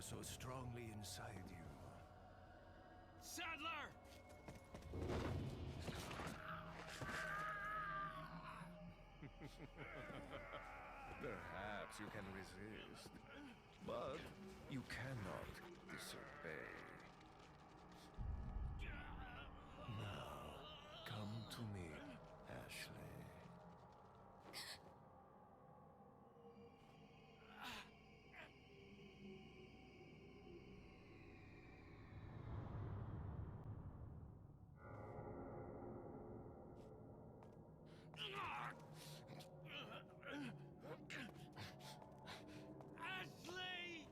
so strongly inside you. Sadler! Perhaps you can resist, but you cannot disobey. Now, come to me, Ashley. Ashley!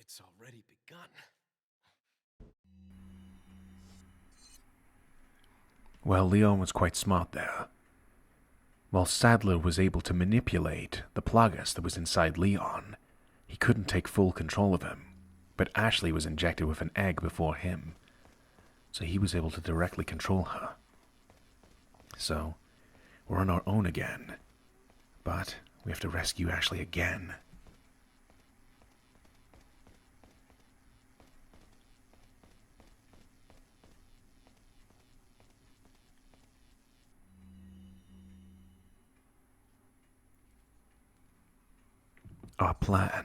It's already begun. Well, Leon was quite smart there. While Sadler was able to manipulate the Plagas that was inside Leon, he couldn't take full control of him. But Ashley was injected with an egg before him, so he was able to directly control her. So, we're on our own again. But we have to rescue Ashley again. Our plan.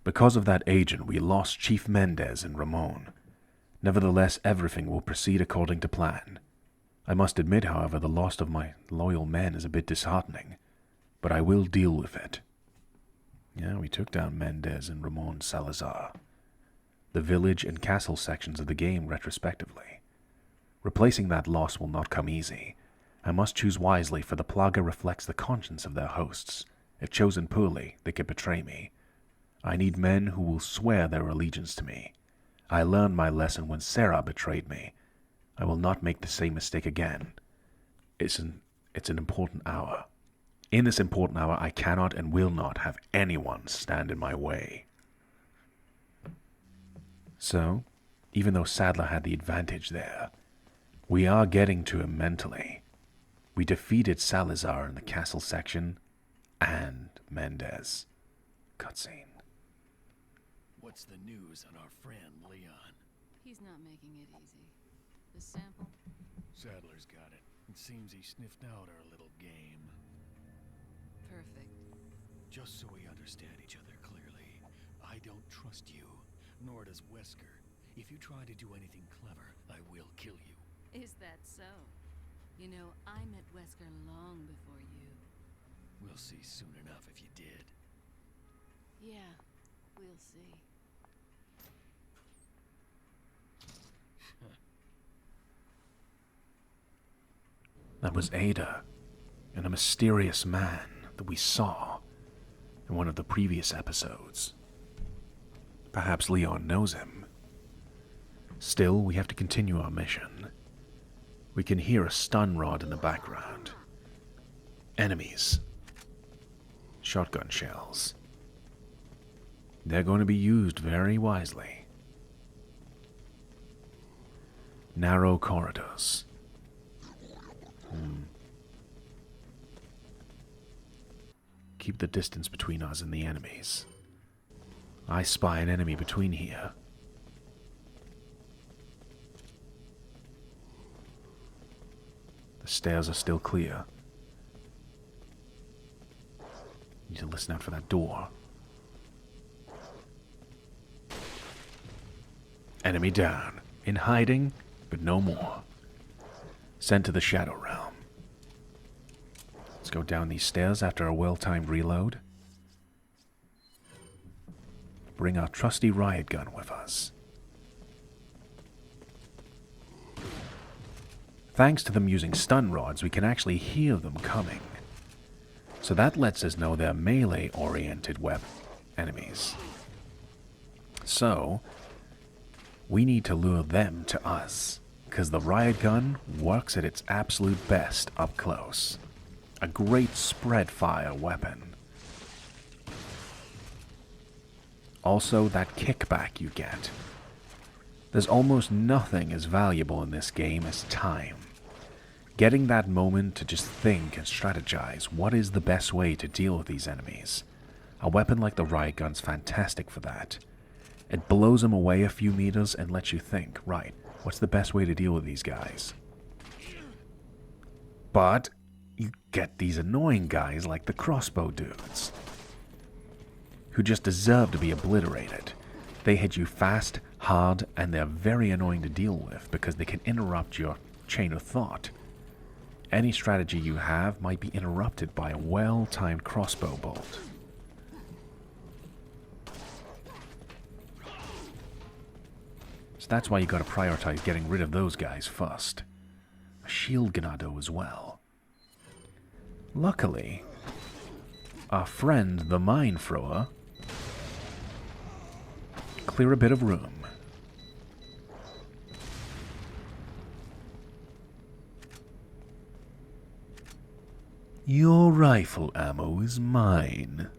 Because of that agent, we lost Chief Mendez and Ramon. Nevertheless, everything will proceed according to plan. I must admit, however, the loss of my loyal men is a bit disheartening, but I will deal with it. Yeah, we took down Mendez and Ramon Salazar, the village and castle sections of the game retrospectively. Replacing that loss will not come easy. I must choose wisely, for the Plaga reflects the conscience of their hosts. If chosen poorly, they could betray me. I need men who will swear their allegiance to me. I learned my lesson when Sarah betrayed me. I will not make the same mistake again. It's an important hour. In this important hour, I cannot and will not have anyone stand in my way. So, even though Sadler had the advantage there, we are getting to him mentally. We defeated Salazar in the castle section, and Mendez. Cutscene. What's the news on our friend Leon? He's not making it easy. The sample? Sadler's got it. It seems he sniffed out our little game. Perfect. Just so we understand each other clearly, I don't trust you, nor does Wesker. If you try to do anything clever, I will kill you. Is that so? You know, I met Wesker long before you. We'll see soon enough if you did. Yeah, we'll see. That was Ada, and a mysterious man that we saw in one of the previous episodes. Perhaps Leon knows him. Still, we have to continue our mission. We can hear a stun rod in the background. Enemies. Shotgun shells. They're going to be used very wisely. Narrow corridors. Keep the distance between us and the enemies. I spy an enemy between here. The stairs are still clear. Need to listen out for that door. Enemy down. In hiding, but no more. Sent to the Shadow Realm. Let's go down these stairs after a well-timed reload. Bring our trusty riot gun with us. Thanks to them using stun rods, we can actually hear them coming. So that lets us know they're melee-oriented enemies. So, we need to lure them to us, because the riot gun works at its absolute best up close. A great spread fire weapon. Also, that kickback you get. There's almost nothing as valuable in this game as time. Getting that moment to just think and strategize what is the best way to deal with these enemies. A weapon like the riot gun's fantastic for that. It blows them away a few meters and lets you think, right, what's the best way to deal with these guys? But you get these annoying guys like the crossbow dudes, who just deserve to be obliterated. They hit you fast, hard, and they're very annoying to deal with because they can interrupt your chain of thought. Any strategy you have might be interrupted by a well-timed crossbow bolt. So that's why you gotta prioritize getting rid of those guys first. A shield ganado as well. Luckily, our friend the mine thrower clear a bit of room. Your rifle ammo is mine.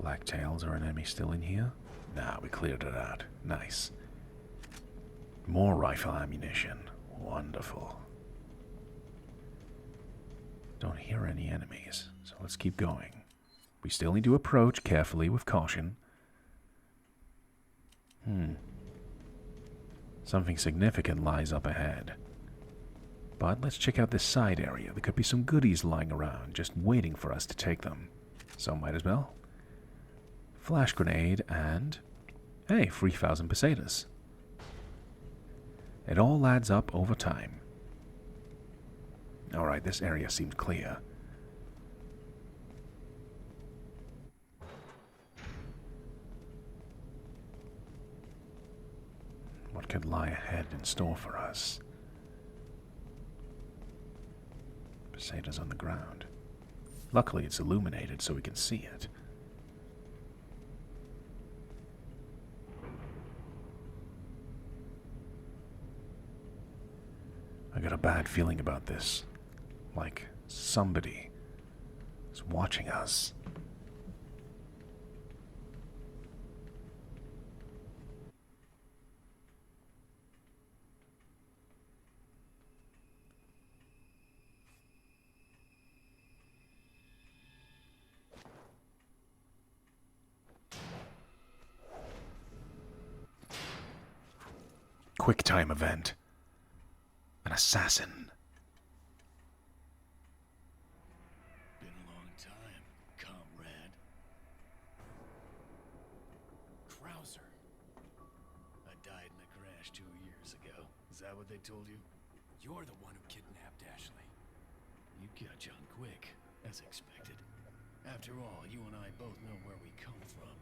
Blacktails are an enemy still in here? Nah, we cleared it out. Nice. More rifle ammunition. Wonderful. Don't hear any enemies, so let's keep going. We still need to approach carefully with caution. Something significant lies up ahead. But let's check out this side area. There could be some goodies lying around, just waiting for us to take them. So might as well. Flash grenade and... hey, 3,000 pesetas. It all adds up over time. Alright, this area seems clear. What could lie ahead in store for us? Pesetas on the ground. Luckily it's illuminated so we can see it. I got a bad feeling about this. Like somebody is watching us. Quick time event. An assassin. Been a long time, comrade. Krauser. I died in a crash 2 years ago. Is that what they told you? You're the one who kidnapped Ashley. You catch on quick, as expected. After all, you and I both know where we come from.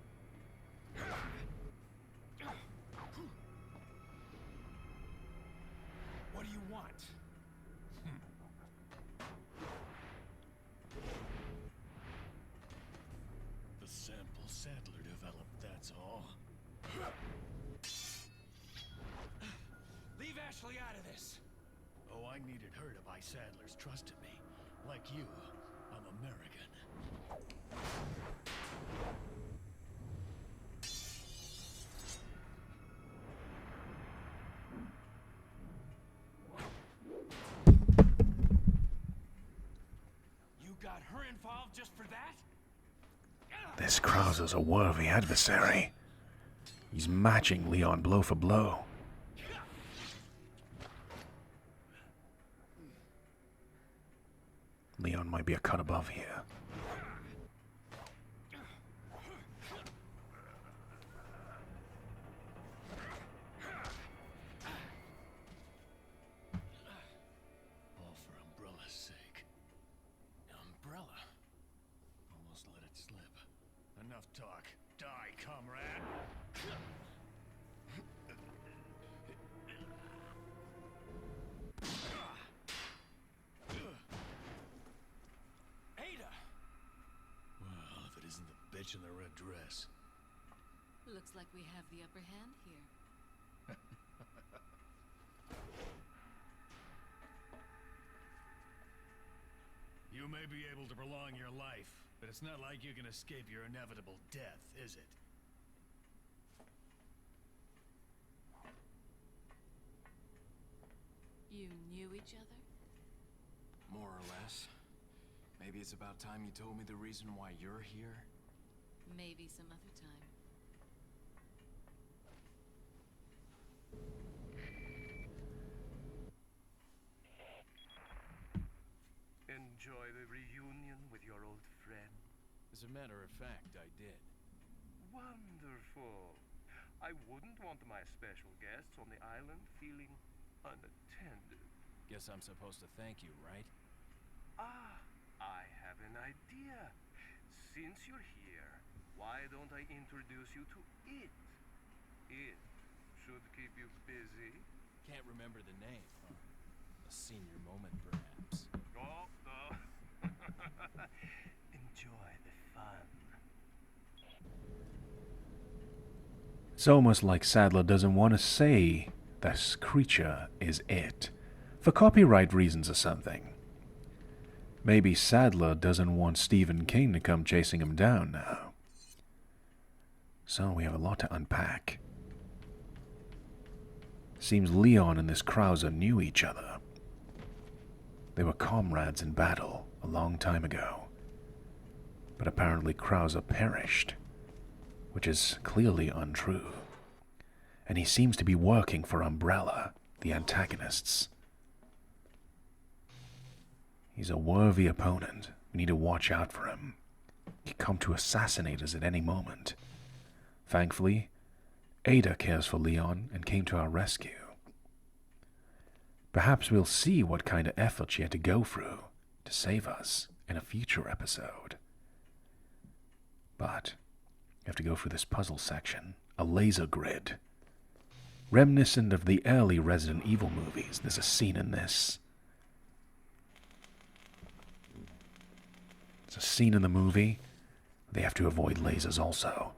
What do you want? The sample Sadler developed, that's all. Leave Ashley out of this. Oh, I needed her to buy Sadler's trust in me. Like you, I'm American. You got her involved just for that? This Krauser's a worthy adversary. He's matching Leon blow for blow. Leon might be a cut above here. All for Umbrella's sake. Umbrella? Almost let it slip. Enough talk. Die, comrade! Ada! Well, if it isn't the bitch in the red dress. Looks like we have the upper hand here. You may be able to prolong your life, but it's not like you can escape your inevitable death, is it? You knew each other? More or less. Maybe it's about time you told me the reason why you're here. Maybe some other time. Enjoy the reunion with your old friend? As a matter of fact, I did. Wonderful. I wouldn't want my special guests on the island feeling unattended. Guess I'm supposed to thank you, right? Ah, I have an idea. Since you're here, why don't I introduce you to it? It should keep you busy. Can't remember the name, huh? A senior moment, perhaps. Oh, enjoy the fun. It's almost like Sadler doesn't want to say this creature is it, for copyright reasons or something. Maybe Sadler doesn't want Stephen King to come chasing him down now. So we have a lot to unpack. Seems Leon and this Krower knew each other. They were comrades in battle a long time ago. But apparently Krower perished, which is clearly untrue. And he seems to be working for Umbrella, the antagonists. He's a worthy opponent. We need to watch out for him. He could come to assassinate us at any moment. Thankfully, Ada cares for Leon and came to our rescue. Perhaps we'll see what kind of effort she had to go through to save us in a future episode. But we have to go through this puzzle section. A laser grid. Reminiscent of the early Resident Evil movies. There's a scene in this. There's a scene in the movie. They have to avoid lasers also.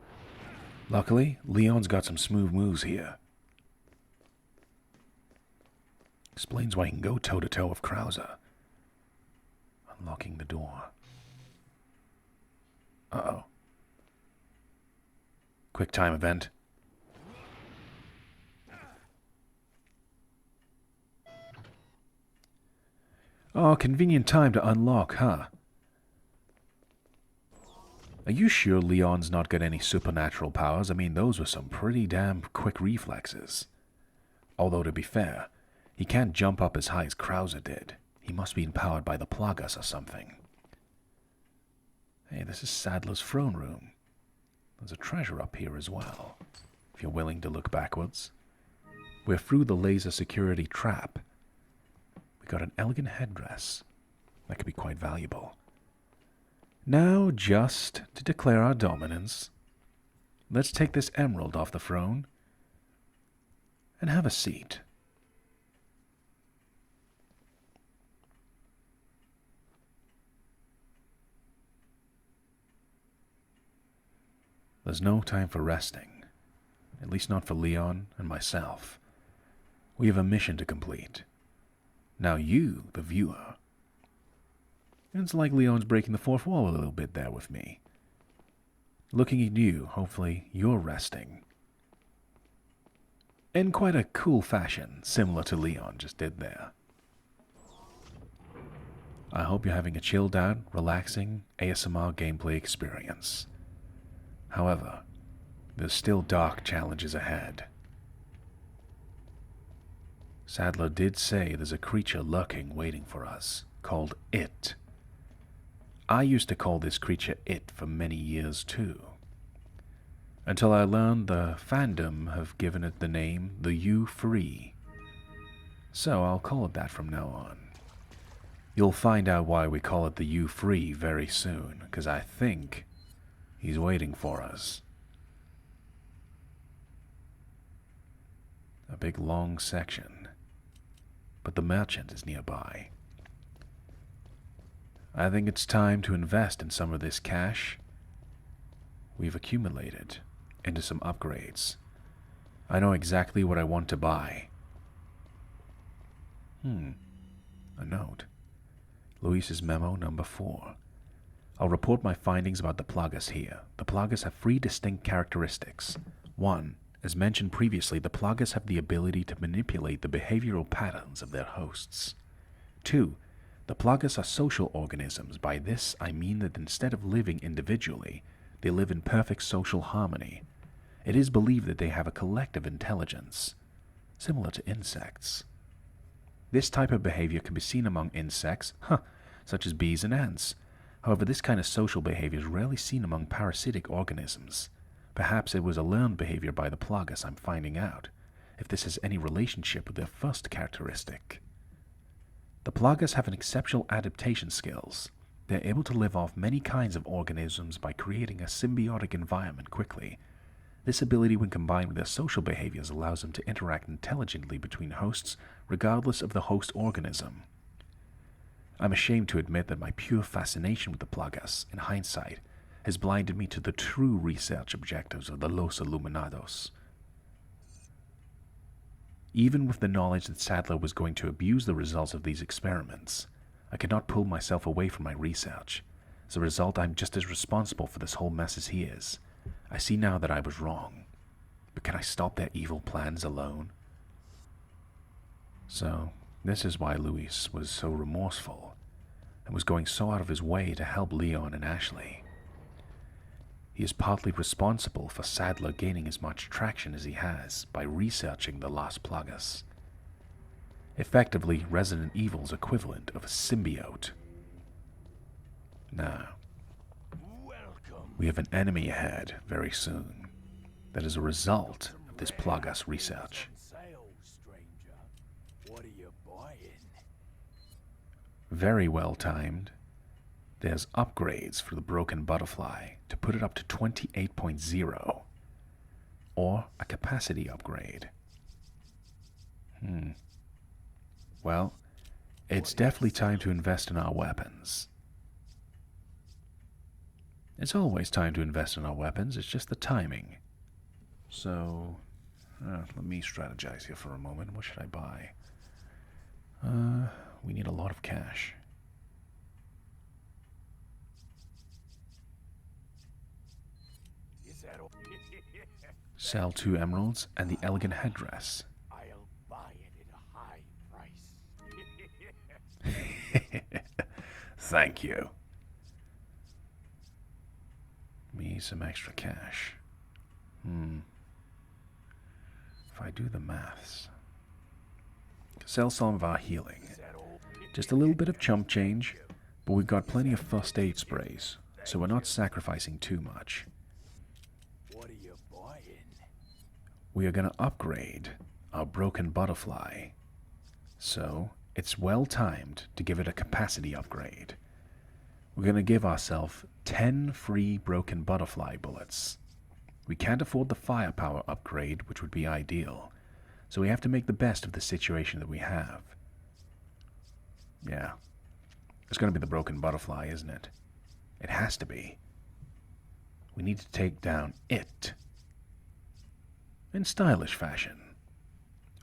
Luckily, Leon's got some smooth moves here. Explains why he can go toe-to-toe with Krower. Unlocking the door. Uh-oh. Quick time event. Oh, convenient time to unlock, huh? Are you sure Leon's not got any supernatural powers? I mean, those were some pretty damn quick reflexes. Although, to be fair, he can't jump up as high as Krower did. He must be empowered by the Plagas or something. Hey, this is Sadler's throne room. There's a treasure up here as well, if you're willing to look backwards. We're through the laser security trap. We got an elegant headdress. That could be quite valuable. Now, just to declare our dominance, let's take this emerald off the throne and have a seat. There's no time for resting, at least not for Leon and myself. We have a mission to complete. Now you, the viewer. It's like Leon's breaking the fourth wall a little bit there with me. Looking at you, hopefully you're resting. In quite a cool fashion, similar to Leon just did there. I hope you're having a chilled out, relaxing ASMR gameplay experience. However, there's still dark challenges ahead. Sadler did say there's a creature lurking waiting for us, called It. I used to call this creature It for many years too, until I learned the fandom have given it the name the U3. So I'll call it that from now on. You'll find out why we call it the U3 very soon, because I think he's waiting for us. A big long section, but the merchant is nearby. I think it's time to invest in some of this cash we've accumulated into some upgrades. I know exactly what I want to buy. A note. Luis's memo number 4. I'll report my findings about the Plagas here. The Plagas have 3 distinct characteristics. 1. As mentioned previously, the Plagas have the ability to manipulate the behavioral patterns of their hosts. 2. The Plagas are social organisms. By this, I mean that instead of living individually, they live in perfect social harmony. It is believed that they have a collective intelligence, similar to insects. This type of behavior can be seen among insects, such as bees and ants. However, this kind of social behavior is rarely seen among parasitic organisms. Perhaps it was a learned behavior by the Plagas I'm finding out, if this has any relationship with their first characteristic. The Plagas have an exceptional adaptation skills. They're able to live off many kinds of organisms by creating a symbiotic environment quickly. This ability, when combined with their social behaviors, allows them to interact intelligently between hosts, regardless of the host organism. I'm ashamed to admit that my pure fascination with the Plagas, in hindsight, has blinded me to the true research objectives of the Los Illuminados. Even with the knowledge that Sadler was going to abuse the results of these experiments, I could not pull myself away from my research. As a result, I'm just as responsible for this whole mess as he is. I see now that I was wrong, but can I stop their evil plans alone? So, this is why Luis was so remorseful, and was going so out of his way to help Leon and Ashley. He is partly responsible for Sadler gaining as much traction as he has by researching the Las Plagas. Effectively, Resident Evil's equivalent of a symbiote. Now, we have an enemy ahead very soon that is a result of this Plagas research. Very well timed. There's upgrades for the Broken Butterfly to put it up to 28.0, or a capacity upgrade. Well, it's definitely time to invest in our weapons. It's always time to invest in our weapons, it's just the timing. So, let me strategize here for a moment. What should I buy? We need a lot of cash. Sell 2 emeralds and the elegant headdress. I'll buy it at a high price. Thank you. Me some extra cash. If I do the maths. Sell some of our healing. Just a little bit of chump change, but we've got plenty of first aid sprays, so we're not sacrificing too much. What are you buying? We are going to upgrade our Broken Butterfly, so it's well timed to give it a capacity upgrade. We're going to give ourselves 10 free Broken Butterfly bullets. We can't afford the firepower upgrade, which would be ideal, so we have to make the best of the situation that we have. Yeah, it's going to be the Broken Butterfly, isn't it? It has to be. We need to take down it in stylish fashion.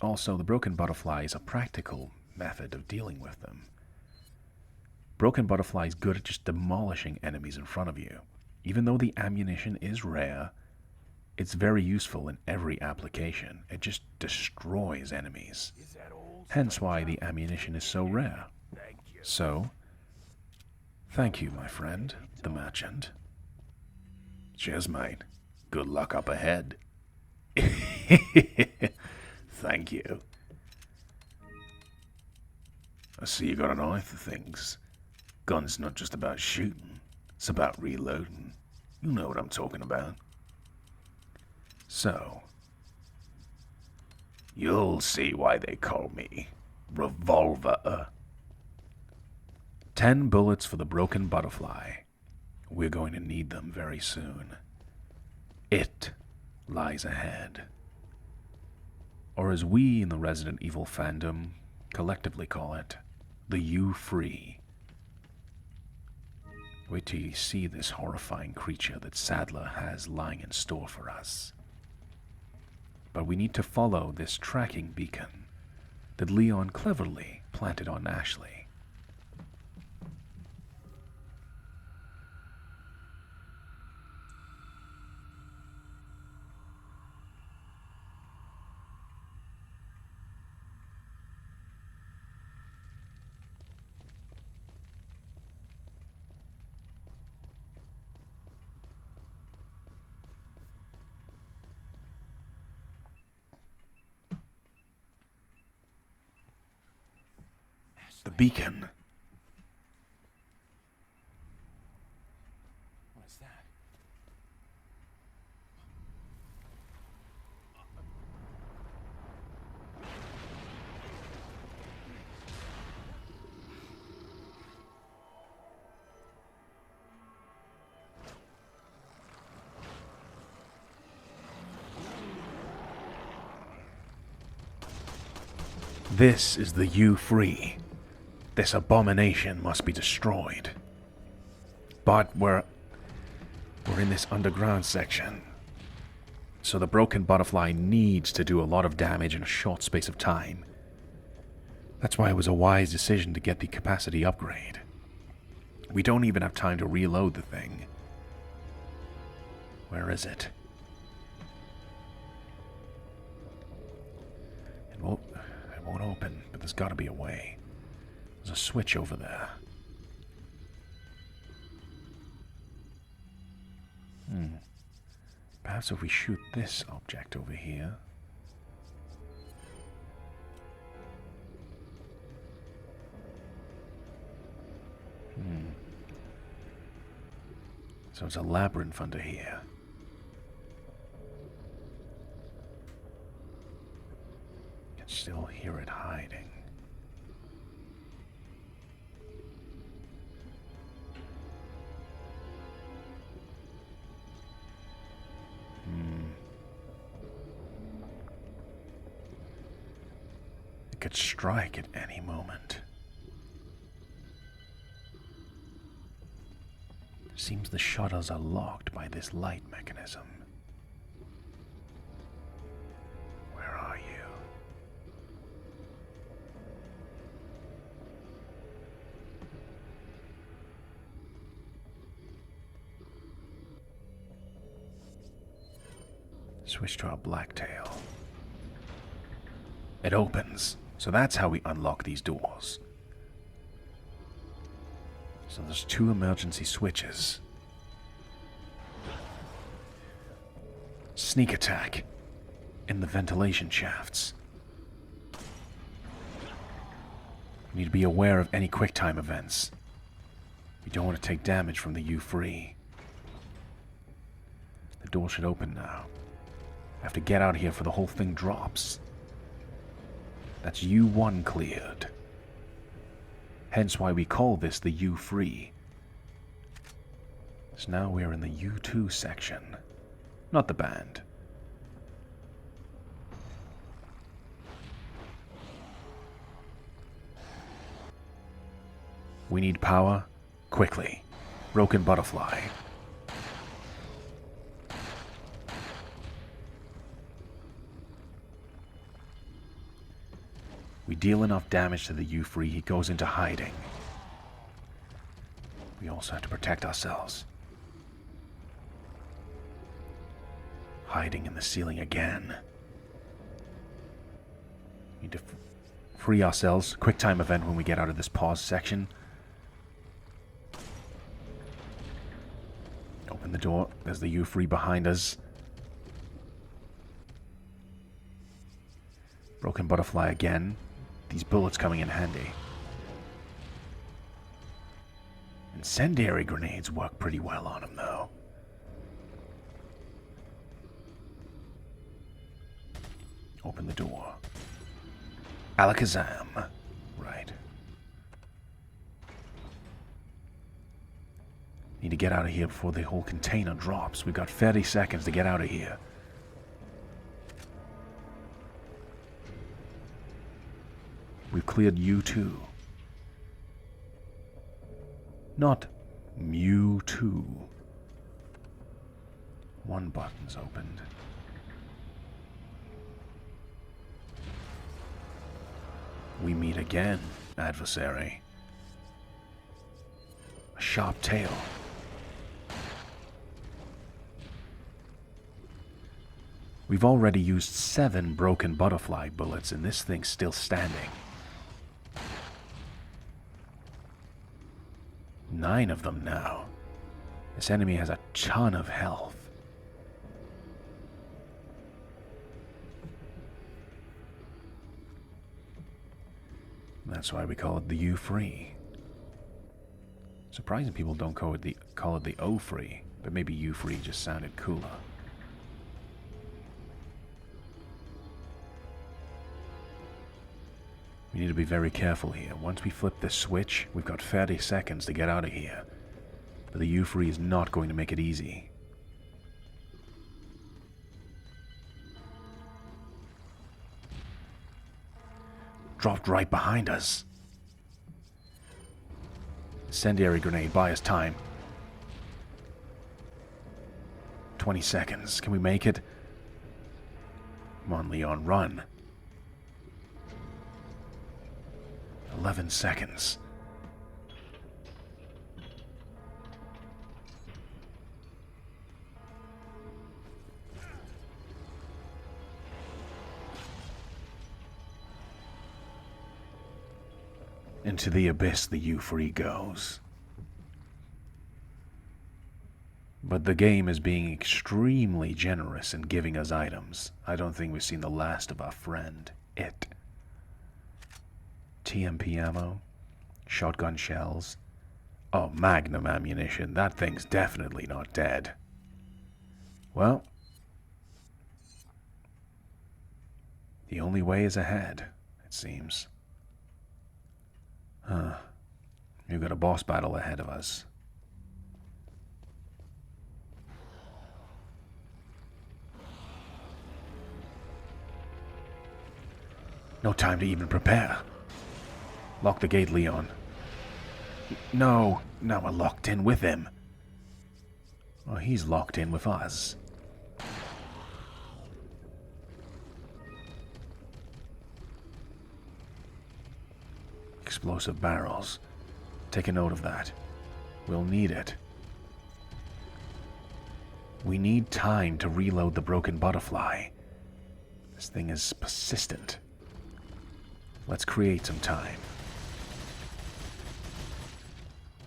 Also, the Broken Butterfly is a practical method of dealing with them. Broken Butterfly is good at just demolishing enemies in front of you. Even though the ammunition is rare, it's very useful in every application. It just destroys enemies. Hence why the ammunition is so rare. So, thank you, my friend, the merchant. Cheers, mate. Good luck up ahead. Thank you. I see you got an eye for things. Gun's not just about shooting, it's about reloading. You know what I'm talking about. So, you'll see why they call me Revolver. 10 bullets for the Broken Butterfly. We're going to need them very soon. It lies ahead. Or as we in the Resident Evil fandom collectively call it, the U-Free. Wait till you see this horrifying creature that Sadler has lying in store for us. But we need to follow this tracking beacon that Leon cleverly planted on Ashley. The beacon. What is that? This is the U-Free. This abomination must be destroyed. But we're in this underground section. So the broken butterfly needs to do a lot of damage in a short space of time. That's why it was a wise decision to get the capacity upgrade. We don't even have time to reload the thing. Where is it? It won't open, but there's gotta be a way. There's a switch over there. Perhaps if we shoot this object over here. So it's a labyrinth under here. You can still hear it hiding. It could strike at any moment. Seems the shutters are locked by this light mechanism. Where are you? Switch to our blacktail. It opens. So that's how we unlock these doors. So there's 2 emergency switches. Sneak attack in the ventilation shafts. We need to be aware of any quick-time events. We don't want to take damage from the U-Free. The door should open now. I have to get out of here before the whole thing drops. That's U1 cleared. Hence why we call this the U-Free. So now we're in the U2 section. Not the band. We need power. Quickly. Broken butterfly. We deal enough damage to the U-Free, he goes into hiding. We also have to protect ourselves. Hiding in the ceiling again. Need to free ourselves. Quick time event when we get out of this pause section. Open the door. There's the U-Free behind us. Broken butterfly again. These bullets coming in handy. Incendiary grenades work pretty well on him, though. Open the door. Alakazam. Right. Need to get out of here before the whole container drops. We've got 30 seconds to get out of here. We've cleared U2. Not Mewtwo. One button's opened. We meet again, adversary. A sharp tail. We've already used 7 broken butterfly bullets and this thing's still standing. 9 of them now. This enemy has a ton of health. That's why we call it the U-free. Surprising people don't call it the O-free, but maybe U-free just sounded cooler. We need to be very careful here. Once we flip this switch, we've got 30 seconds to get out of here. But the U-free is not going to make it easy. Dropped right behind us. Incendiary grenade, buy us time. 20 seconds. Can we make it? Come on, Leon, run. 11 seconds. Into the abyss the U-free goes. But the game is being extremely generous in giving us items. I don't think we've seen the last of our friend, it. TMP ammo, shotgun shells. Oh, magnum ammunition. That thing's definitely not dead. Well, the only way is ahead, it seems. We've got a boss battle ahead of us. No time to even prepare. Lock the gate, Leon. No, now we're locked in with him. Well, he's locked in with us. Explosive barrels. Take a note of that. We'll need it. We need time to reload the broken butterfly. This thing is persistent. Let's create some time.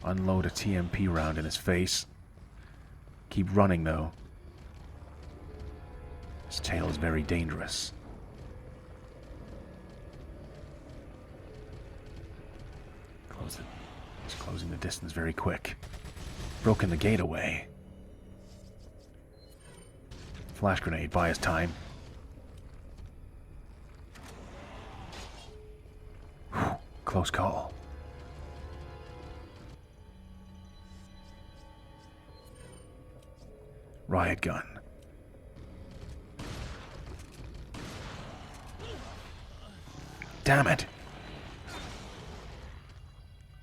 Unload a TMP round in his face. Keep running, though. His tail is very dangerous. Close it. He's closing the distance very quick. Broken the gate away. Flash grenade, buy us time. Whew, close call. Riot gun. Damn it!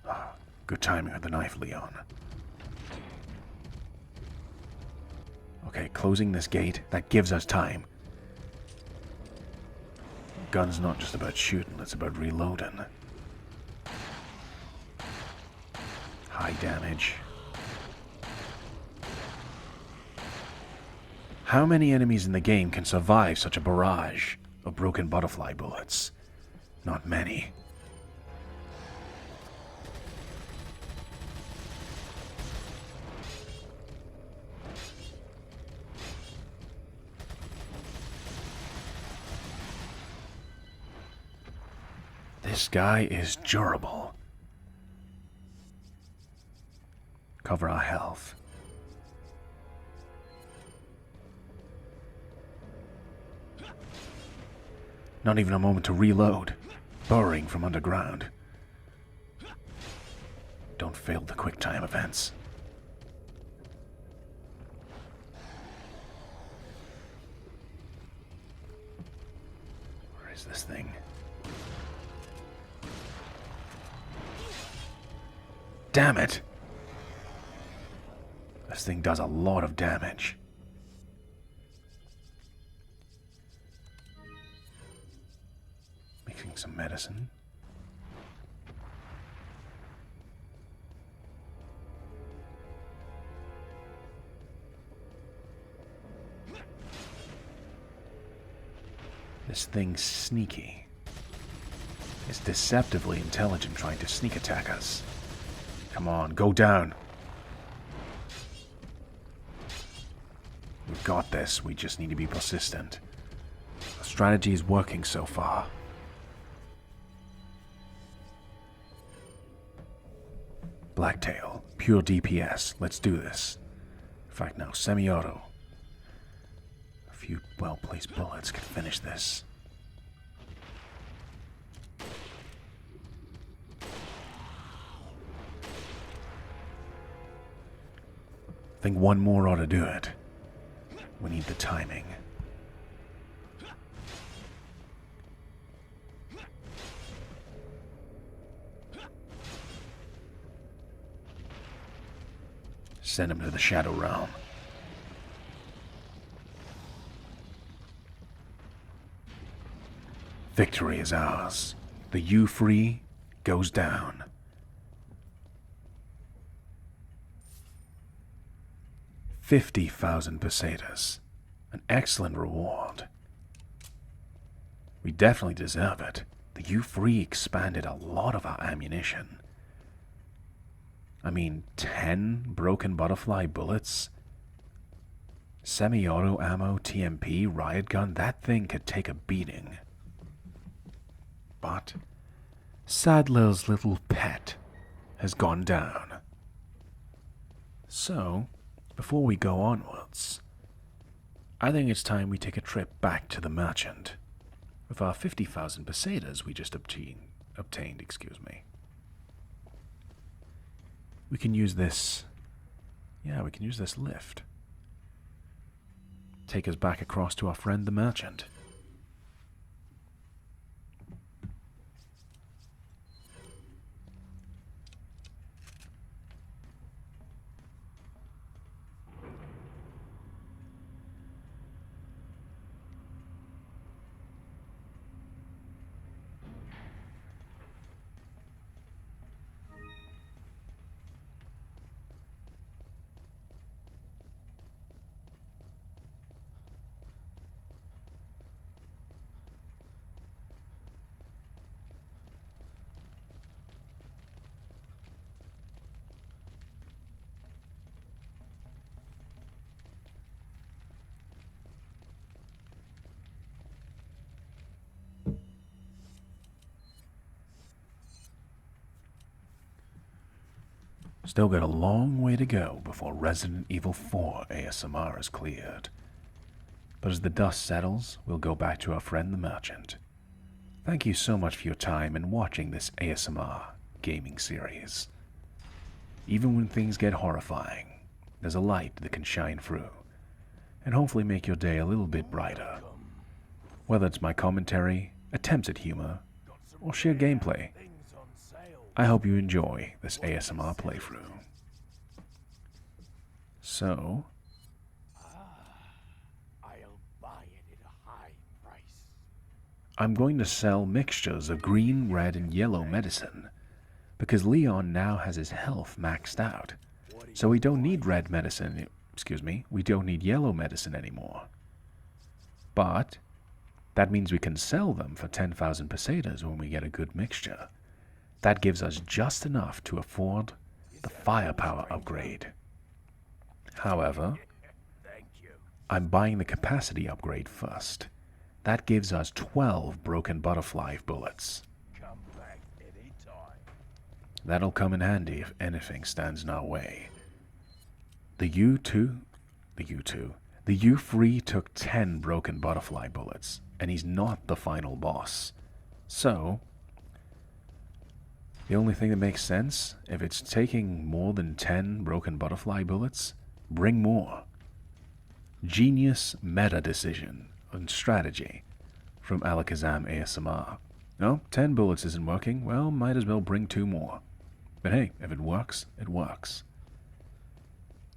Oh, good timing with the knife, Leon. Okay, closing this gate, that gives us time. Gun's not just about shooting, it's about reloading. High damage. How many enemies in the game can survive such a barrage of broken butterfly bullets? Not many. This guy is durable. Cover our health. Not even a moment to reload. Burrowing from underground. Don't fail the quick time events. Where is this thing? Damn it! This thing does a lot of damage. Mixing some medicine. This thing's sneaky. It's deceptively intelligent, trying to sneak attack us. Come on, go down. We've got this, we just need to be persistent. The strategy is working so far. Blacktail, pure DPS, let's do this. In fact, now, semi-auto. A few well-placed bullets could finish this. I think one more ought to do it. We need the timing. Send him to the Shadow Realm. Victory is ours. The U-Free goes down. $50,000 pesetas. An excellent reward. We definitely deserve it. The U-Free expanded a lot of our ammunition. I mean, 10 broken butterfly bullets, semi-auto ammo, TMP, riot gun, that thing could take a beating. But Sadler's little pet has gone down. So, before we go onwards, I think it's time we take a trip back to the merchant with our 50,000 pesetas we just obtained. We can use this. Yeah, we can use this lift. Take us back across to our friend the merchant. Still got a long way to go before Resident Evil 4 ASMR is cleared. But as the dust settles, we'll go back to our friend the merchant. Thank you so much for your time in watching this ASMR gaming series. Even when things get horrifying, there's a light that can shine through, and hopefully make your day a little bit brighter. Whether it's my commentary, attempts at humor, or sheer gameplay, I hope you enjoy this ASMR playthrough. So, I'll buy it at a high price. I'm going to sell mixtures of green, red, and yellow medicine, because Leon now has his health maxed out, so we don't need red medicine, we don't need yellow medicine anymore. But that means we can sell them for 10,000 pesetas when we get a good mixture. That gives us just enough to afford the firepower upgrade. However, I'm buying the capacity upgrade first. That gives us 12 broken butterfly bullets. That'll come in handy if anything stands in our way. The U-Free took 10 broken butterfly bullets, and he's not the final boss. So, the only thing that makes sense, if it's taking more than 10 broken butterfly bullets, bring more. Genius meta decision and strategy from Alakazam ASMR. No, 10 bullets isn't working, well, might as well bring 2 more. But hey, if it works, it works.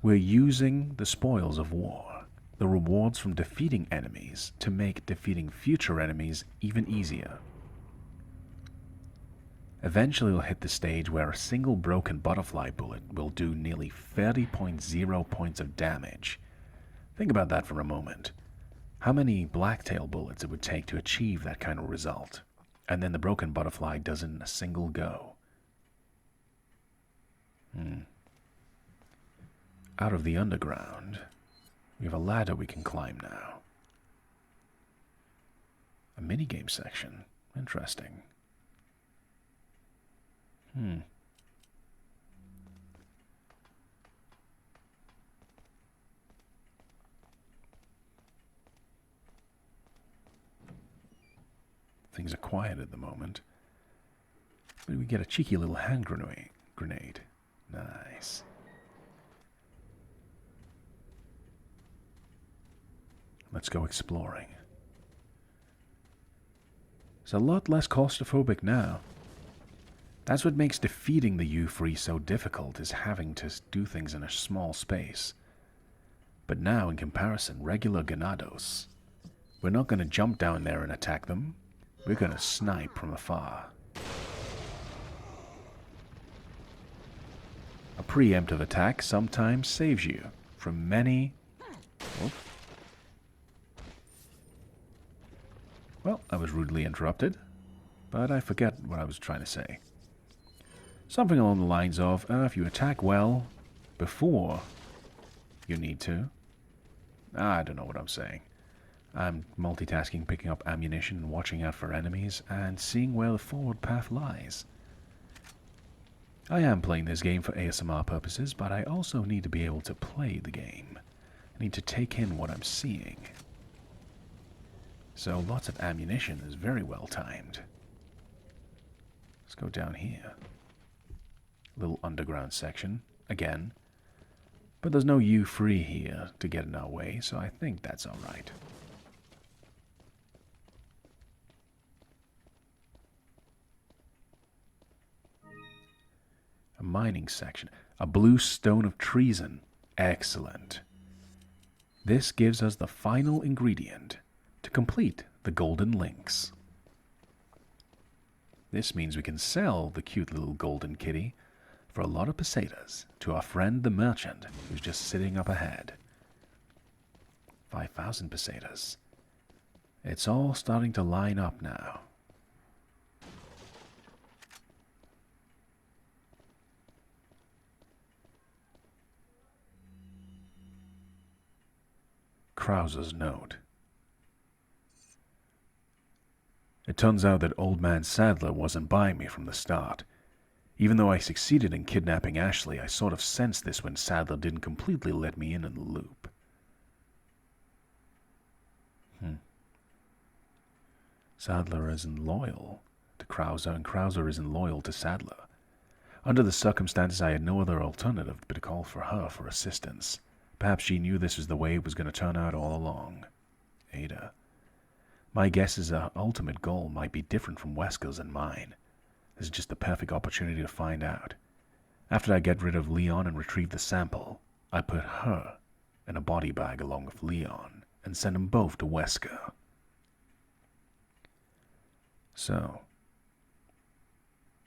We're using the spoils of war, the rewards from defeating enemies, to make defeating future enemies even easier. Eventually we'll hit the stage where a single broken butterfly bullet will do nearly 30.0 points of damage. Think about that for a moment. How many blacktail bullets it would take to achieve that kind of result, and then the broken butterfly does it in a single go. Out of the underground, we have a ladder we can climb now. A minigame section. Interesting. Things are quiet at the moment. But we get a cheeky little hand grenade. Nice. Let's go exploring. It's a lot less claustrophobic now. That's what makes defeating the U3 so difficult, is having to do things in a small space. But now, in comparison, regular ganados, we're not going to jump down there and attack them. We're going to snipe from afar. A preemptive attack sometimes saves you from many... Well, I was rudely interrupted, but I forget what I was trying to say. Something along the lines of, if you attack well before you need to... I don't know what I'm saying. I'm multitasking, picking up ammunition and watching out for enemies and seeing where the forward path lies. I am playing this game for ASMR purposes, but I also need to be able to play the game. I need to take in what I'm seeing. So lots of ammunition is very well timed. Let's go down here. Little underground section, again. But there's no U3 here to get in our way, so I think that's alright. A mining section. A blue stone of treason. Excellent. This gives us the final ingredient to complete the golden links. This means we can sell the cute little golden kitty for a lot of pesetas to our friend the merchant who's just sitting up ahead. 5,000 pesetas. It's all starting to line up now. Krauser's note. It turns out that Old Man Sadler wasn't by me from the start. Even though I succeeded in kidnapping Ashley, I sort of sensed this when Sadler didn't completely let me in the loop. Sadler isn't loyal to Krauser, and Krauser isn't loyal to Sadler. Under the circumstances, I had no other alternative but to call for her for assistance. Perhaps she knew this was the way it was going to turn out all along. Ada. My guess is her ultimate goal might be different from Wesker's and mine. This is just the perfect opportunity to find out. After I get rid of Leon and retrieve the sample, I put her in a body bag along with Leon and send them both to Wesker. So,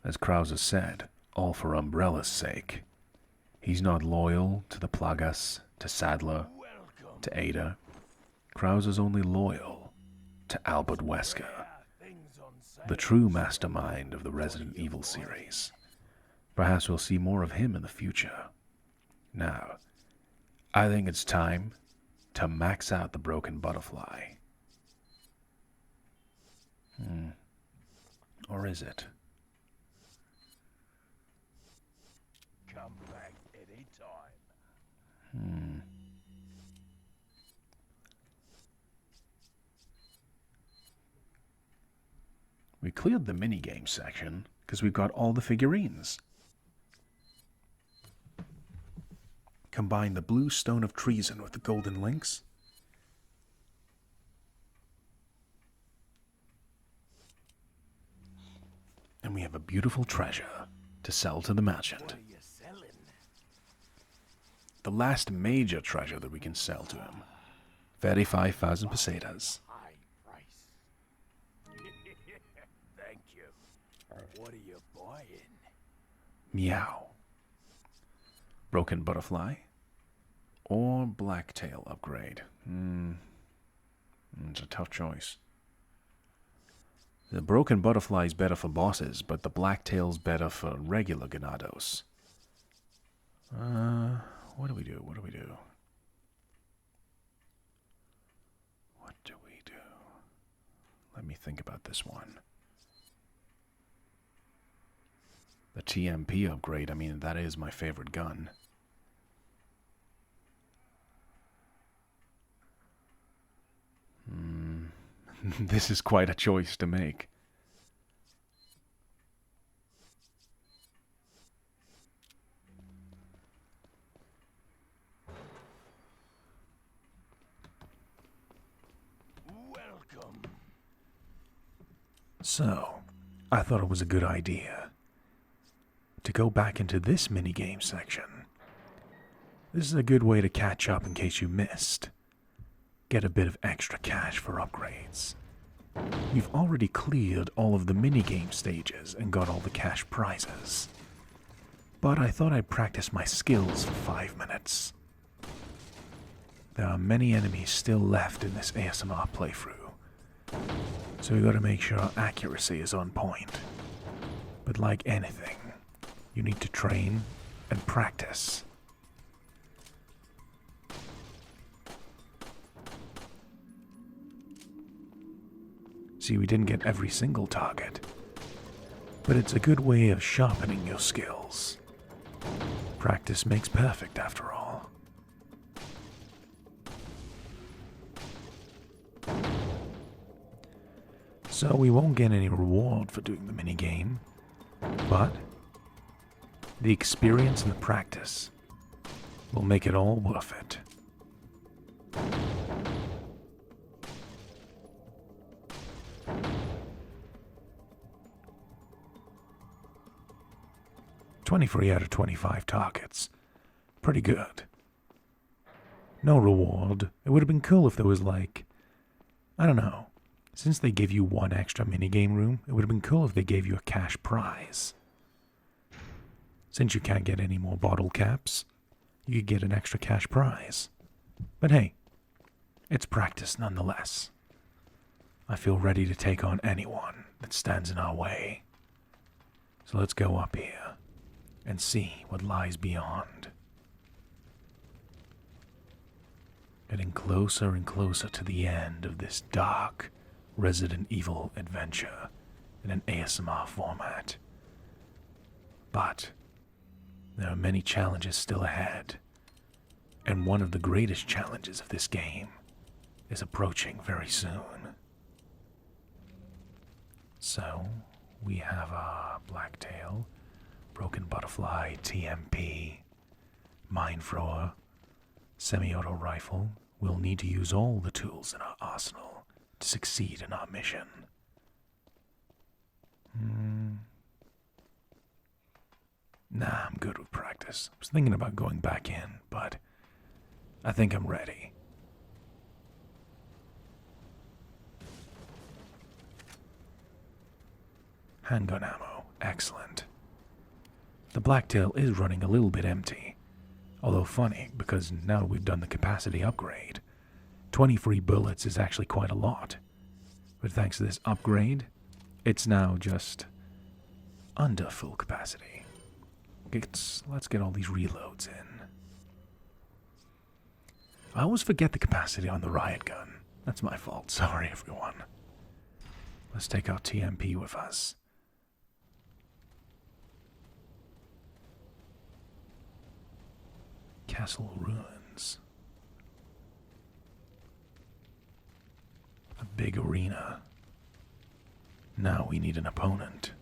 as Krauser said, all for Umbrella's sake. He's not loyal to the Plagas, to Sadler, to Ada. Krauser's only loyal to Albert Wesker, the true mastermind of the Resident Evil series. Perhaps we'll see more of him in the future. Now, I think it's time to max out the broken butterfly. Or is it? Come back any time. We cleared the minigame section because we've got all the figurines. Combine the blue stone of treason with the golden links. And we have a beautiful treasure to sell to the merchant. the last major treasure that we can sell to him. 35,000 pesetas. High price. Thank you. What are you buying? Meow. Broken butterfly. Or blacktail upgrade. It's a tough choice. The broken butterfly is better for bosses, but the blacktail's better for regular ganados. What do we do? What do we do? What do we do? Let me think about this one. The TMP upgrade, I mean, that is my favorite gun. This is quite a choice to make. Welcome. So, I thought it was a good idea to go back into this minigame section. This is a good way to catch up in case you missed. Get a bit of extra cash for upgrades. You've already cleared all of the minigame stages and got all the cash prizes. But I thought I'd practice my skills for 5 minutes. There are many enemies still left in this ASMR playthrough, so we gotta make sure our accuracy is on point. But like anything, you need to train and practice. See, we didn't get every single target, but it's a good way of sharpening your skills. Practice makes perfect, after all. So we won't get any reward for doing the minigame, but the experience and the practice will make it all worth it. "23 out of 25 targets. Pretty good. No reward. It would have been cool if there was like, I don't know. Since they give you one extra minigame room, it would have been cool if they gave you a cash prize. Since you can't get any more bottle caps, you could get an extra cash prize. But hey, it's practice nonetheless. I feel ready to take on anyone that stands in our way. So let's go up here and see what lies beyond. Getting closer and closer to the end of this dark Resident Evil adventure in an ASMR format. But there are many challenges still ahead, and one of the greatest challenges of this game is approaching very soon. So, we have our Blacktail, Broken Butterfly, TMP, Mine Thrower, Semi-auto rifle. We'll need to use all the tools in our arsenal to succeed in our mission. Nah, I'm good with practice. I was thinking about going back in, but I think I'm ready. Handgun ammo. Excellent. The Blacktail is running a little bit empty. Although funny, because now we've done the capacity upgrade, 23 bullets is actually quite a lot. But thanks to this upgrade, it's now just under full capacity. Let's get all these reloads in. I always forget the capacity on the riot gun. That's my fault. Sorry, everyone. Let's take our TMP with us. Castle ruins. A big arena. Now we need an opponent.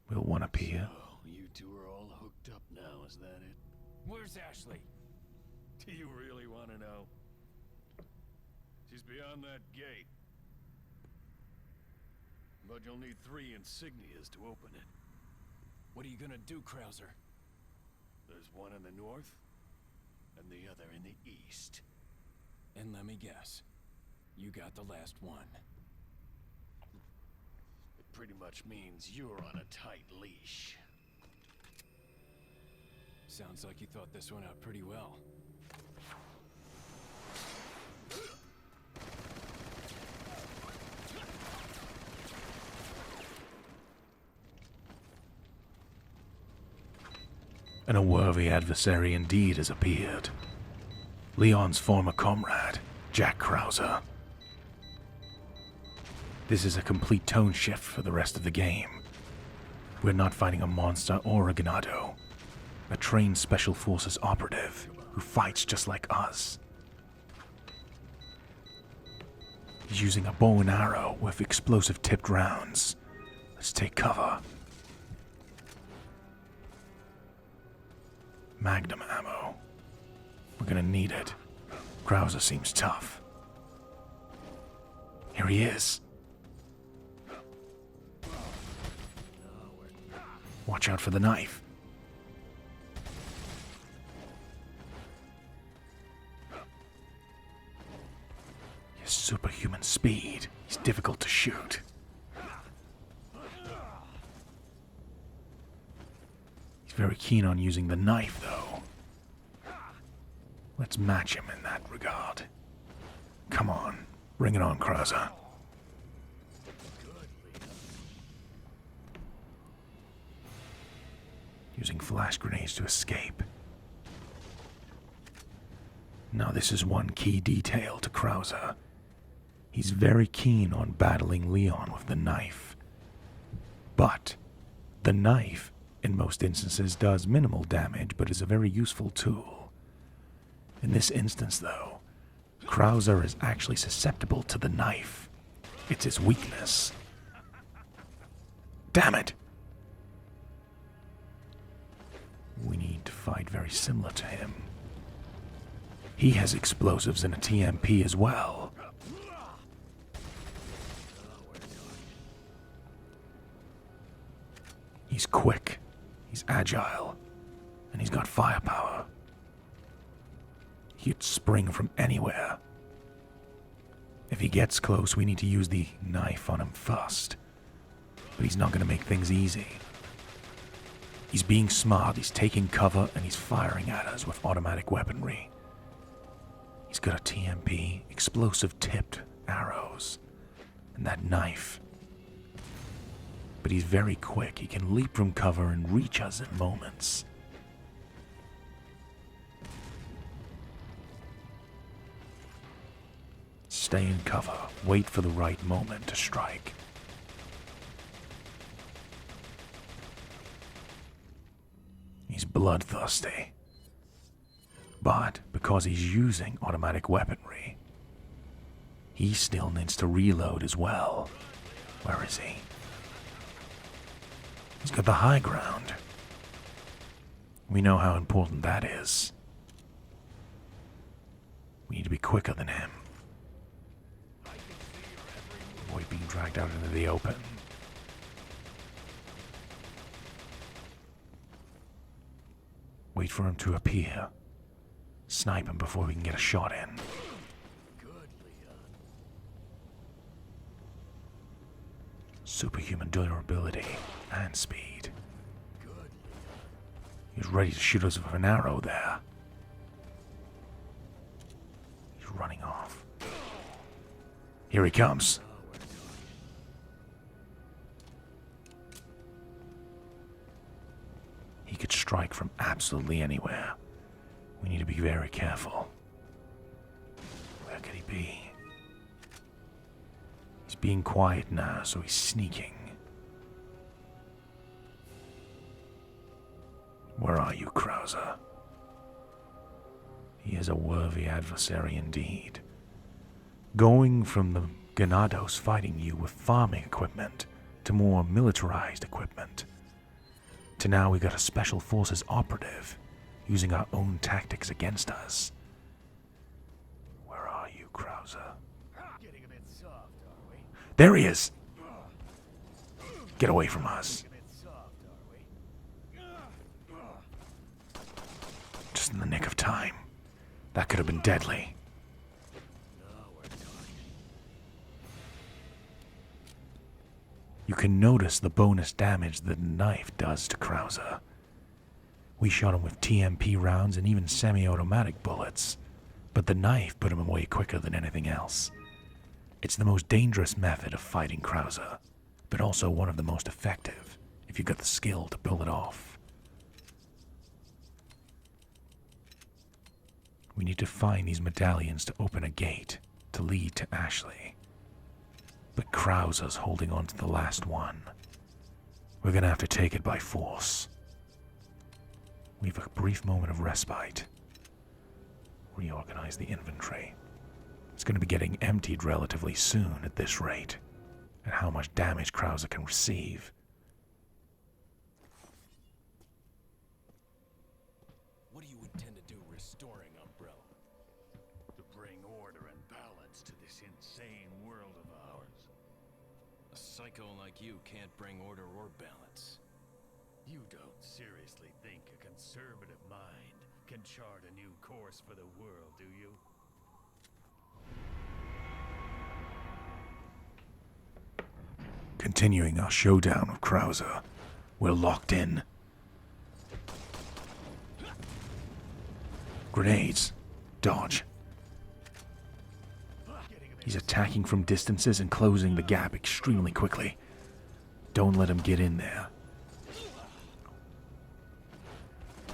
Will one appear? So, you two are all hooked up now, is that it? Where's Ashley? Do you really want to know? She's beyond that gate. But you'll need 3 insignias to open it. What are you gonna do, Krauser? There's one in the north, and the other in the east. And let me guess, you got the last one. It pretty much means you're on a tight leash. Sounds like you thought this one out pretty well. And a worthy adversary indeed has appeared. Leon's former comrade, Jack Krauser. This is a complete tone shift for the rest of the game. We're not fighting a monster or a ganado. A trained Special Forces operative who fights just like us. He's using a bow and arrow with explosive tipped rounds. Let's take cover. Magnum ammo. We're gonna need it. Krauser seems tough. Here he is. Watch out for the knife. He has superhuman speed. He's difficult to shoot. Very keen on using the knife, though. Let's match him in that regard. Come on, bring it on, Krauser. Using flash grenades to escape. Now this is one key detail to Krauser. He's very keen on battling Leon with the knife. But the knife in most instances does minimal damage, but is a very useful tool. In this instance, though, Krauser is actually susceptible to the knife. It's his weakness. Damn it! We need to fight very similar to him. He has explosives and a TMP as well. He's quick. He's agile, and he's got firepower. He'd spring from anywhere. If he gets close, we need to use the knife on him first. But he's not going to make things easy. He's being smart, he's taking cover, and he's firing at us with automatic weaponry. He's got a TMP, explosive-tipped arrows, and that knife. But he's very quick. He can leap from cover and reach us in moments. Stay in cover. Wait for the right moment to strike. He's bloodthirsty. But because he's using automatic weaponry, he still needs to reload as well. Where is he? He's got the high ground. We know how important that is. We need to be quicker than him. Avoid being dragged out into the open. Wait for him to appear. Snipe him before we can get a shot in. Superhuman durability and speed. He's ready to shoot us with an arrow there. He's running off. Here he comes. He could strike from absolutely anywhere. We need to be very careful. Where could he be? He's being quiet now, so he's sneaking. Where are you, Krauser? He is a worthy adversary indeed. Going from the Ganados fighting you with farming equipment to more militarized equipment, to now we got a Special Forces operative using our own tactics against us. Where are you, Krauser? Getting a bit soft, are we? There he is! Get away from us. A bit soft, are we? nick of time. That could have been deadly. You can notice the bonus damage that the knife does to Krauser. We shot him with TMP rounds and even semi-automatic bullets, but the knife put him away quicker than anything else. It's the most dangerous method of fighting Krauser, but also one of the most effective, if you've got the skill to pull it off. We need to find these medallions to open a gate to lead to Ashley. But Krauser's holding on to the last one. We're gonna have to take it by force. We have a brief moment of respite. Reorganize the inventory. It's gonna be getting emptied relatively soon at this rate, and how much damage Krauser can receive. What do you intend to do restoring Umbrella? To bring order and balance to this insane world of ours. A psycho like you can't bring order or balance. You don't seriously think a conservative mind can chart a new course for the world, do you? Continuing our showdown with Krauser, we're locked in. Grenades. Dodge. He's attacking from distances and closing the gap extremely quickly. Don't let him get in there.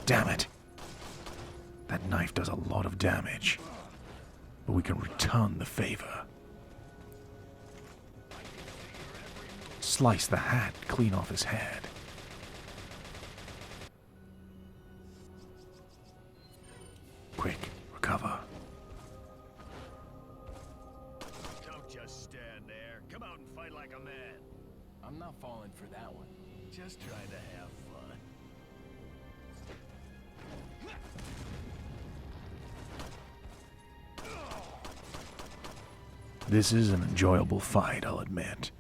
Damn it. That knife does a lot of damage, but we can return the favor. Slice the hat clean off his head. Quick, recover. Don't just stand there. Come out and fight like a man. I'm not falling for that one. Just trying to have fun. This is an enjoyable fight, I'll admit.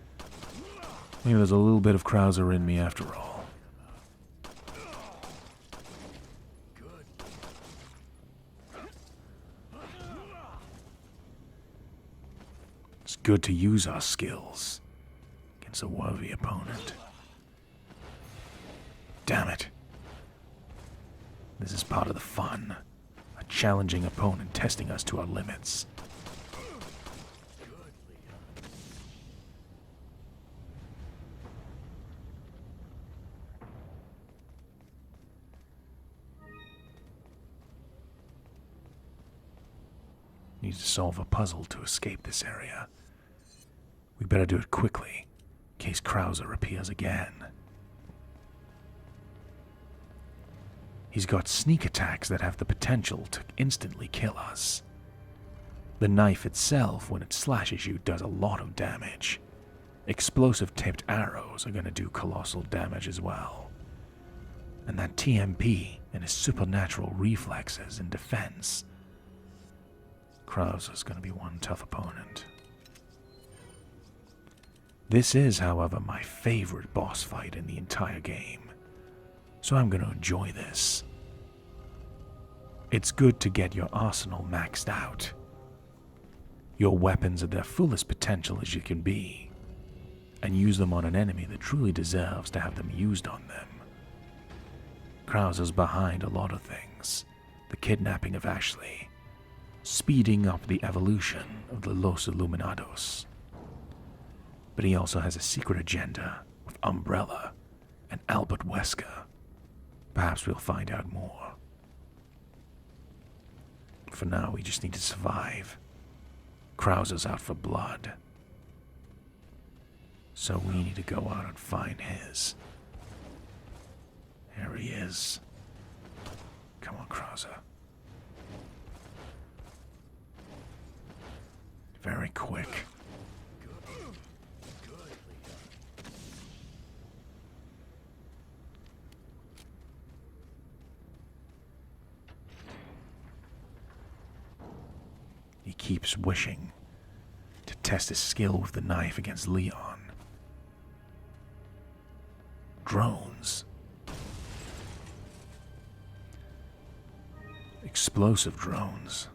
Maybe there's a little bit of Krauser in me after all. Good. It's good to use our skills against a worthy opponent. Damn it. This is part of the fun. A challenging opponent testing us to our limits. Need to solve a puzzle to escape this area. We better do it quickly, in case Krauser appears again. He's got sneak attacks that have the potential to instantly kill us. The knife itself, when it slashes you, does a lot of damage. Explosive tipped arrows are going to do colossal damage as well. And that TMP and his supernatural reflexes in defense. Krauser's going to be one tough opponent. This is, however, my favorite boss fight in the entire game, so I'm going to enjoy this. It's good to get your arsenal maxed out. Your weapons at their fullest potential as you can be, and use them on an enemy that truly deserves to have them used on them. Krauser's behind a lot of things. The kidnapping of Ashley, speeding up the evolution of the Los Illuminados. But he also has a secret agenda with Umbrella and Albert Wesker. Perhaps we'll find out more. For now, we just need to survive. Krauser's out for blood. So we need to go out and find his. There he is. Come on, Krauser. Very quick. He keeps wishing to test his skill with the knife against Leon. Drones. Explosive drones.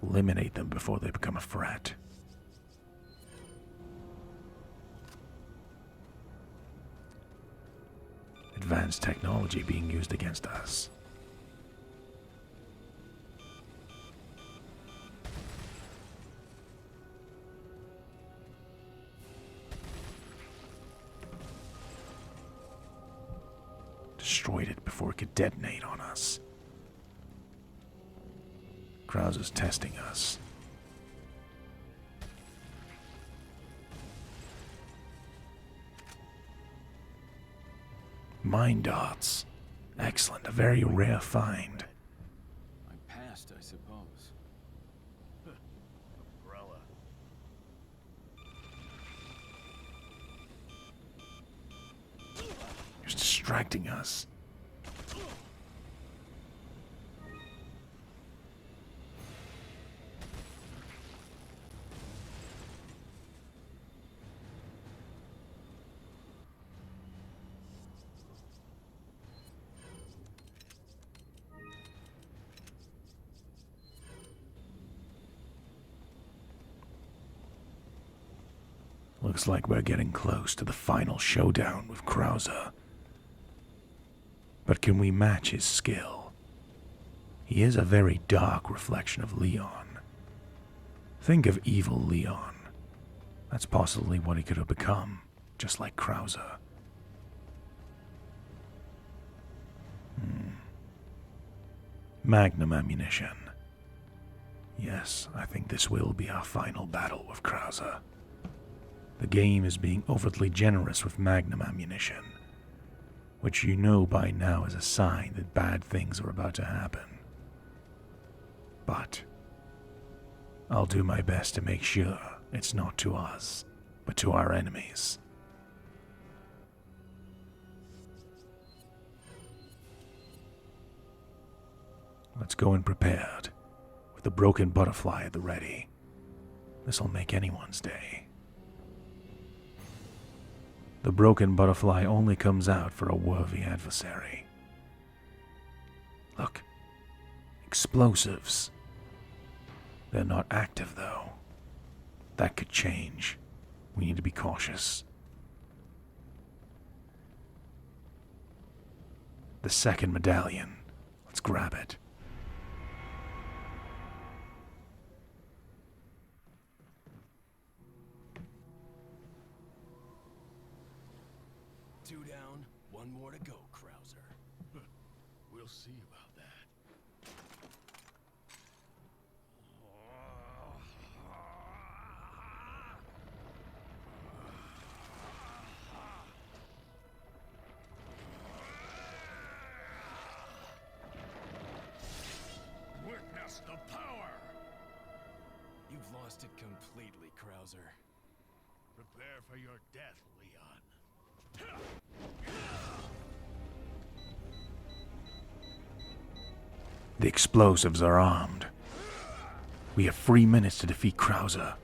Eliminate them before they become a threat. Advanced technology being used against us. Destroyed it before it could detonate on us. Krauser's testing us. Mind darts. Excellent, a very rare find. I passed, I suppose. Umbrella. It's distracting us. Looks like we're getting close to the final showdown with Krauser. But can we match his skill? He is a very dark reflection of Leon. Think of evil Leon. That's possibly what he could have become, just like Krauser. Magnum ammunition. Yes, I think this will be our final battle with Krauser. The game is being overtly generous with magnum ammunition, which you know by now is a sign that bad things are about to happen. But I'll do my best to make sure it's not to us, but to our enemies. Let's go in prepared, with the broken butterfly at the ready. This'll make anyone's day. The broken butterfly only comes out for a worthy adversary. Look. Explosives. They're not active, though. That could change. We need to be cautious. The second medallion. Let's grab it. Two down, one more to go, Krauser. We'll see about that. Witness the power! You've lost it completely, Krauser. Prepare for your death, Leon. The explosives are armed. We have 3 minutes to defeat Krauser.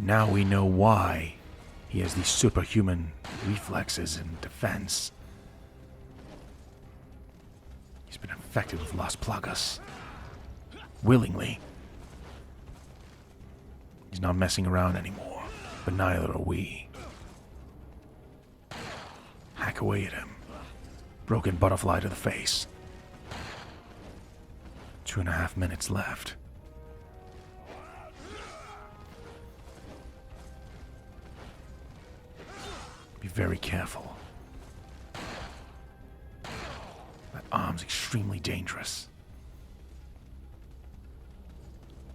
Now we know why he has these superhuman reflexes and defense. He's been infected with Las Plagas. Willingly. He's not messing around anymore, but neither are we. Hack away at him. Broken butterfly to the face. 2.5 minutes left. Be very careful. That arm's extremely dangerous.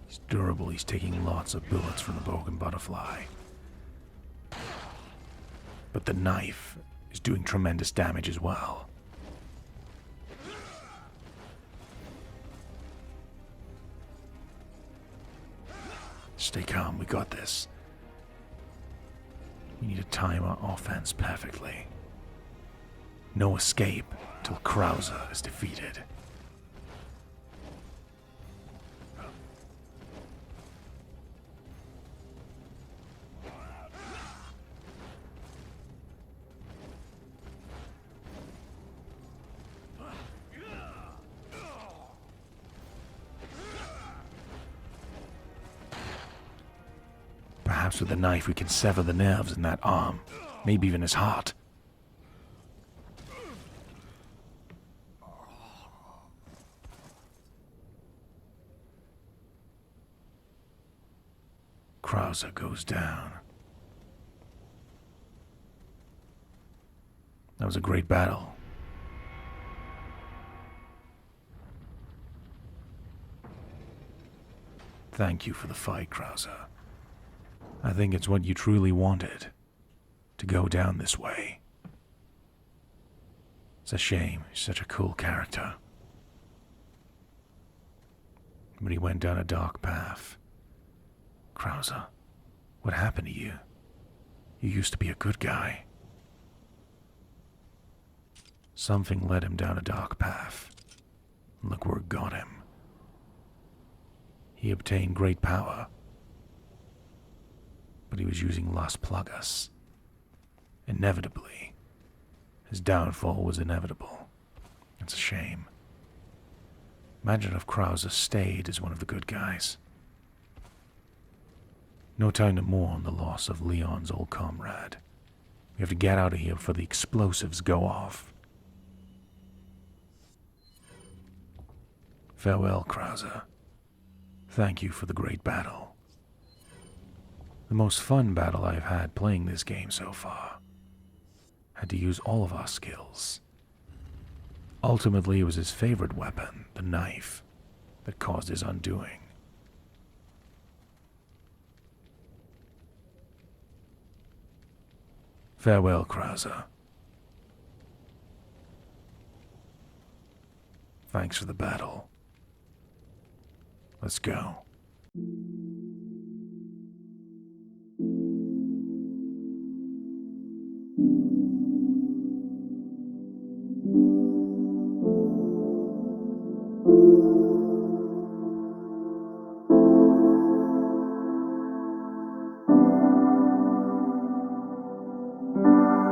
He's durable, he's taking lots of bullets from the broken butterfly. But the knife is doing tremendous damage as well. Stay calm, we got this. We need to time our offense perfectly. No escape till Krauser is defeated. Perhaps with the knife we can sever the nerves in that arm, maybe even his heart. Krower goes down. That was a great battle. Thank you for the fight, Krower. I think it's what you truly wanted, to go down this way. It's a shame, he's such a cool character. But he went down a dark path. Krower, what happened to you? You used to be a good guy. Something led him down a dark path. Look where it got him. He obtained great power, but he was using Las Plagas. Inevitably, his downfall was inevitable. It's a shame. Imagine if Krower stayed as one of the good guys. No time to mourn the loss of Leon's old comrade. We have to get out of here before the explosives go off. Farewell, Krower. Thank you for the great battle. The most fun battle I've had playing this game so far. Had to use all of our skills. Ultimately, it was his favorite weapon, the knife, that caused his undoing. Farewell, Krower. Thanks for the battle. Let's go.